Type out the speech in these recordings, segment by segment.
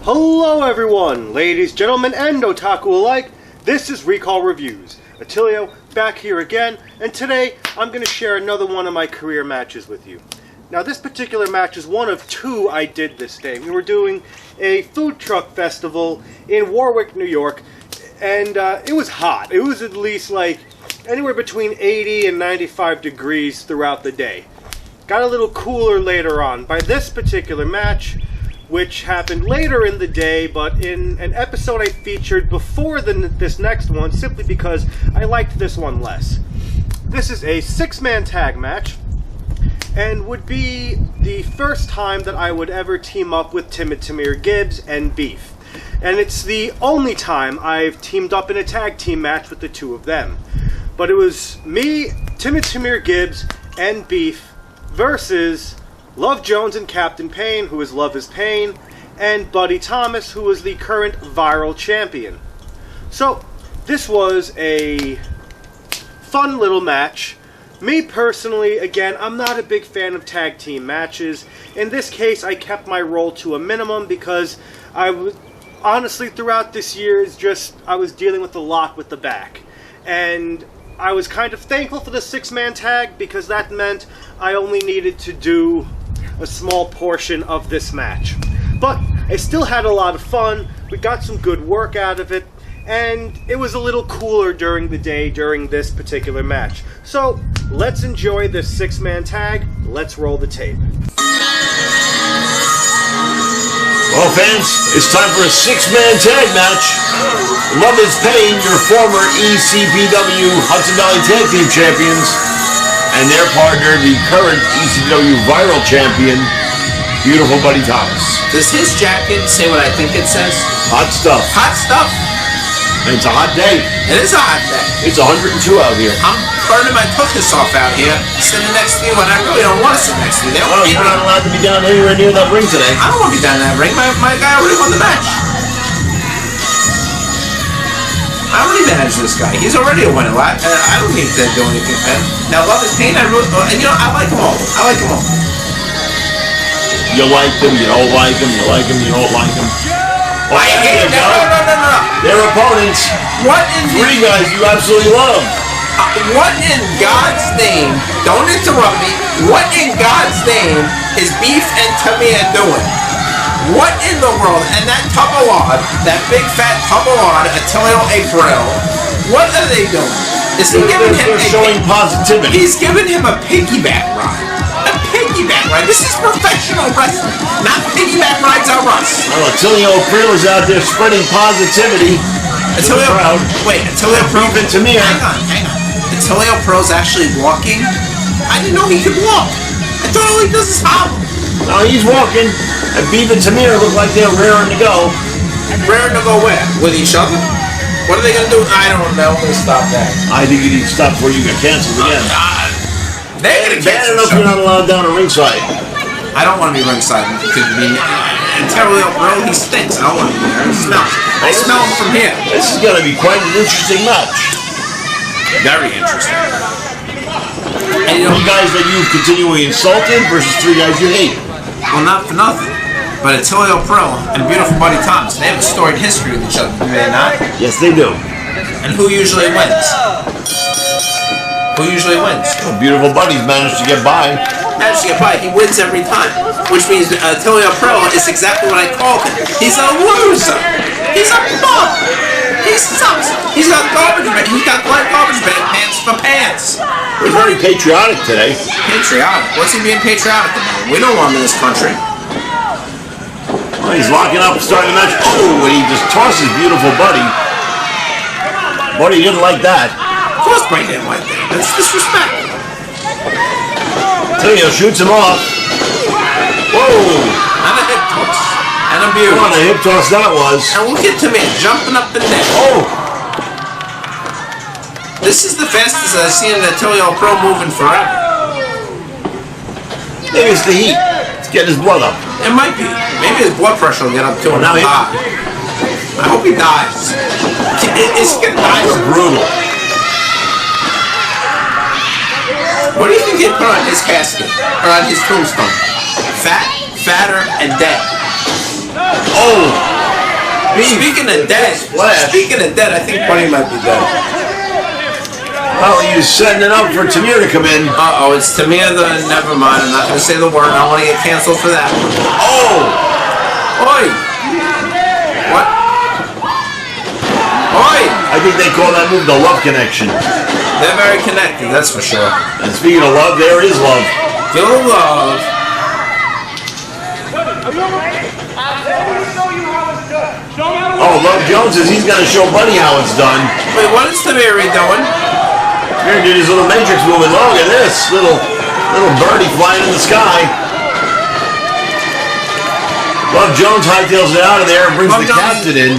Hello everyone, ladies, gentlemen, and otaku alike. This is Recall Reviews. Atillio, back here again, and today I'm going to share another one of my career matches with you. Now this particular match is one of two I did this day. We were doing a food truck festival in Warwick, New York, and it was hot. It was at least like anywhere between 80 and 95 degrees throughout the day. Got a little cooler later on. By this particular match, which happened later in the day, but in an episode I featured before this next one, simply because I liked this one less. This is a 6-man tag match, and would be the first time that I would ever team up with Tamir Gibbs and Beef. And it's the only time I've teamed up in a tag team match with the two of them. But it was me, Tamir Gibbs, and Beef versus Love Jones and Captain Pain, who is Love is Pain, and Buddy Tomas, who is the current viral champion. So, this was a fun little match. Me personally, again, I'm not a big fan of tag team matches. In this case, I kept my role to a minimum because I was, honestly, throughout this year, I was dealing with a lot with the back. And I was kind of thankful for the 6-man tag because that meant I only needed to do a small portion of this match. But I still had a lot of fun, we got some good work out of it, and it was a little cooler during the day during this particular match. So, let's enjoy this 6-man tag, let's roll the tape. Well fans, it's time for a 6-man tag match. Love is Pain, your former ECPW Hudson Valley Tag Team Champions, and their partner, the current ECW Viral Champion, beautiful Buddy Tomas. Does his jacket say what I think it says? Hot stuff. Hot stuff? And it's a hot day. It is a hot day. It's 102 out here. I'm burning my tuchus off out here, sitting next to you when I really don't want to sit next to you. Well, you're not allowed to be down anywhere near that ring today. I don't want to be down in that ring. My guy already won the match. I already manage this guy. He's already a winner. I don't need to do anything, man. Now, Love is Pain, and you know, I like them all. I like them all. You like them, you don't like them, you like them, you don't like them. Oh, I hate them. No. Their opponents. What in three guys you absolutely love. What in God's name, don't interrupt me, what in God's name is Beef and Tamir doing? What in the world? And that tub-o-lard, that big fat tub-o-lard, Atillio April, what are they doing? Is he giving him showing positivity? He's giving him a piggyback ride. A piggyback ride. This is professional wrestling. Not piggyback rides are us. Well, Atillio April is out there spreading positivity. Atillio April. Wait, Atillio April. Even Tamir. Hang on. Atillio April's actually walking. I didn't know he could walk. I thought all he does is hobble. No, he's walking. And Beef and Tamir look like they're raring to go. Raring to go where? With each other? What are they going to do? I don't know. I'm going to stop that. I think you need to stop before you get canceled again. They're going to cancel. Bad enough you're not allowed down to ringside. I don't want to be ringside. Atillio April, he stinks. I don't want to be there. I smell him from here. This is going to be quite an interesting match. Very interesting. And you know, 3 guys that you've continually insulted versus 3 guys you hate. Well, not for nothing, but Atillio April and beautiful Buddy Tomas, they have a storied history with each other, do they not? Yes, they do. And who usually wins? Who usually wins? Well, beautiful Buddy's managed to get by. Managed to get by. He wins every time, which means Atillio April is exactly what I called him. He's a loser. He's a bum. He sucks. He's got garbage bag. He's got black garbage bag pants for pants. He's very patriotic today. Patriotic? What's he being patriotic about? We don't want him in this country. Well, he's locking up, starting the match. Oh, and he just tosses beautiful Buddy. Buddy didn't like that. Of course Buddy didn't like that. That's disrespect. Atillio shoots him off. Whoa! And a hip toss. And a beauty. What a hip toss that was. And we'll get to me jumping up the net. Oh! This is the fastest I've seen Atillio April moving forever. Maybe it's the heat. It's getting his blood up. It might be. Maybe his blood pressure will get up too and he'll die. I hope he dies. Is he gonna die? Brutal. What do you think they put on his casket? Or on his tombstone? Fat, fatter, and dead. Oh! Speaking of dead, I think Bunny might be dead. Well, he's setting it up for Tamir to come in. Uh-oh, it's Tamir. Never mind. I'm not going to say the word. I don't want to get canceled for that. Oh! Oi! What? Oi! I think they call that move the love connection. They're very connected, that's for sure. And speaking of love, there is love. Feel the love. Oh, Love Jones says he's going to show Buddy how it's done. Wait, what is Tamir doing? Here, did his little matrix movement. Look at this little birdie flying in the sky. Love Jones hightails it out of there and brings the captain in.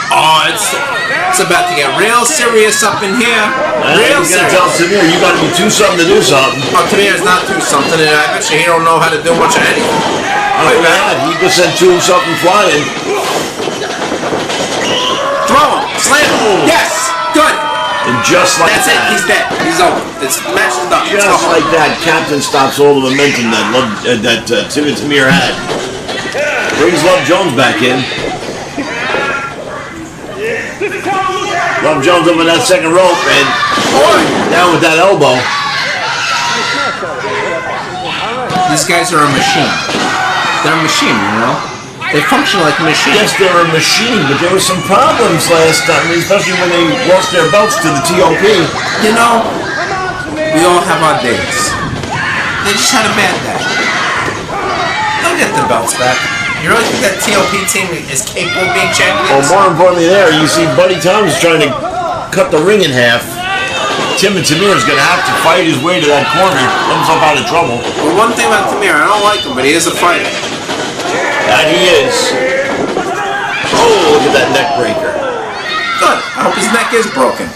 Oh, it's about to get real serious up in here. Real you serious. gotta tell Tamir you gotta be too something to do something. Oh, Tamir's not too something, and I bet you he don't know how to do much of anything. Wait, man, he just sent two something flying. Throw him, slam him. Yes, good. And just like that's that. It. He's dead. He's over. It's match is done. Just like that, Captain stops all the momentum that Tamir had. Brings Love Jones back in. Love Jones over that second rope and down with that elbow. These guys are a machine. They're a machine, you know? They function like a machine. Yes, they're a machine, but there were some problems last time, especially when they lost their belts to the TOP. You know, we all have our days. They just had a bad day. They'll get the belts back. You really think that TOP team is capable of being champions? Well, more importantly there, you see Buddy Thomas trying to cut the ring in half. Tim and Tamir is going to have to fight his way to that corner, get himself out of trouble. Well, one thing about Tamir, I don't like him, but he is a fighter. That he is. Oh, look at that neck breaker. Good. I hope his neck is broken.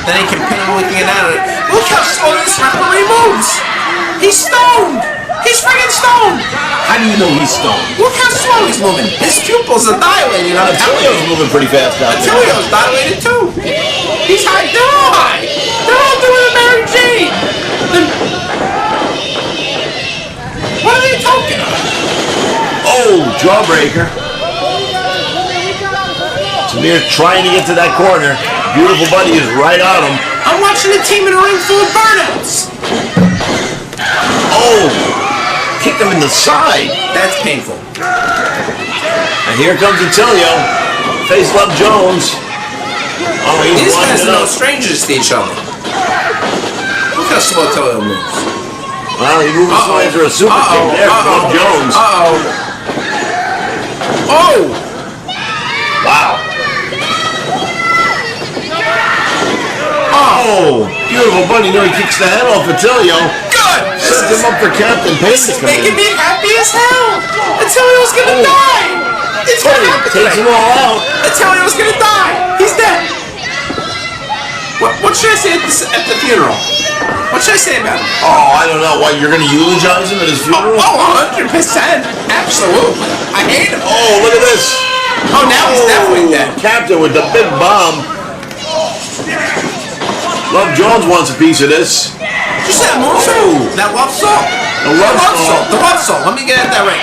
Then he can pin him looking at it. Look how slow this referee moves. He's stoned. He's friggin' stoned! How do you know he's stoned? Look how slow he's moving. His pupils are dilated. Atillio's moving pretty fast out there. Atillio's dilated too. He's high. They're all high. They're all doing a Mary Jane. What are they talking about? Oh, jawbreaker. Tamir trying to get to that corner. Beautiful Buddy is right on him. I'm watching a team in a ring full of burnouts. Oh! Kicked him in the side. That's painful. And here comes Atillio. Face Love Jones. Oh, he's these guys are no strangers to each other. Look how slow Atillio moves. Well, he moves slow for a super kick there from Love Jones. Oh! Wow. Oh! Beautiful Buddy. No, he kicks the head off Atillio. Good! Sets him up for Captain Payne to come in. Making me happy as hell! Atillio's gonna die! It's gonna happen takes them all out. Atillio's gonna die! He's dead! What should I say at the funeral? What should I say about him? Oh, I don't know. What, you're gonna eulogize him at his funeral? Oh, 100%! Absolutely! I hate him! Oh, look at this! Oh, now he's definitely dead. Captain with the big bomb. Love Jones wants a piece of this. You said moonsault? That love salt? The love salt. The love salt. Let me get that right.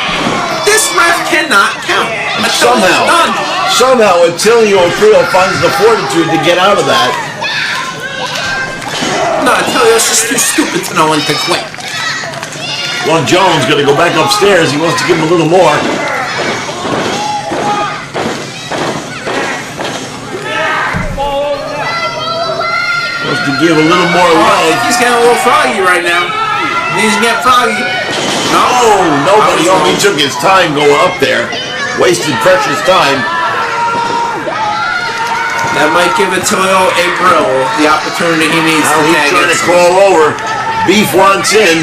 This ref cannot count. Somehow Atillio finds the fortitude to get out of that. No, Atillio's just too stupid to know when to quit. Love Jones gonna go back upstairs. He wants to give him a little more. To give a little more love. I think he's getting a little froggy right now. He's getting froggy. No, nobody. Oh, he took his time going up there. Wasted precious time. That might give Atillio a grill, the opportunity he needs now to he's trying to crawl over. Beef wants in.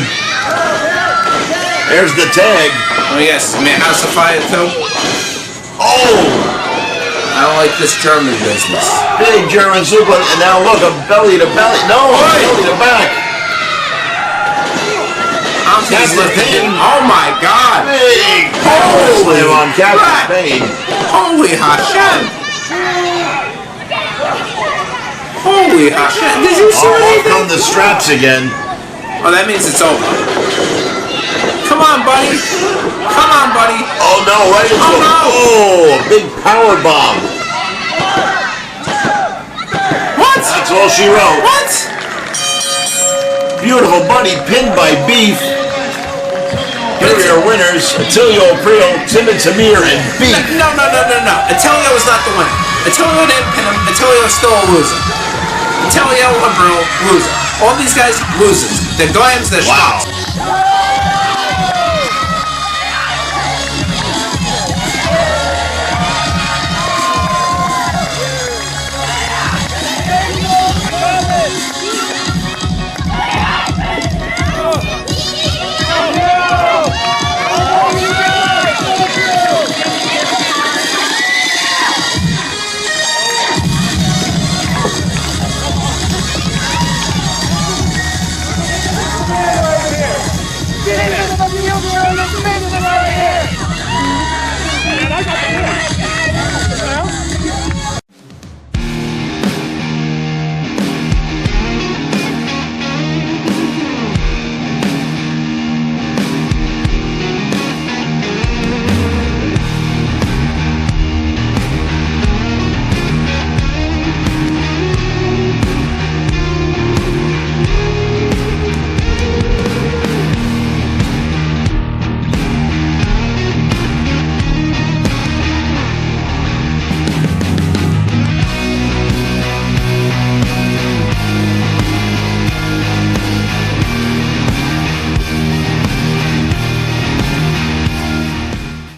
There's the tag. Oh yes, may I House of Fire too? Oh! I don't like this German business. Big German suplex, and now look, a belly to belly. No, belly to back. Captain Payne. Oh my God! Big holy on Captain Payne. Holy Hashem! Holy Hashem! Did you see anything? Come the straps again. Oh, that means it's over. Come on, buddy. Come on, buddy. Oh no! Right into no! Oh, a big power bomb. What? That's all she wrote. What? Beautiful Bunny pinned by Beef. Here are your winners, Atillio, Tim and Tamir, and Beef. No. Atillio is not the winner. Atillio didn't pin him. Atillio is still a loser. Atillio, a loser. All these guys, losers. The Glams, the Wow. Schmucks.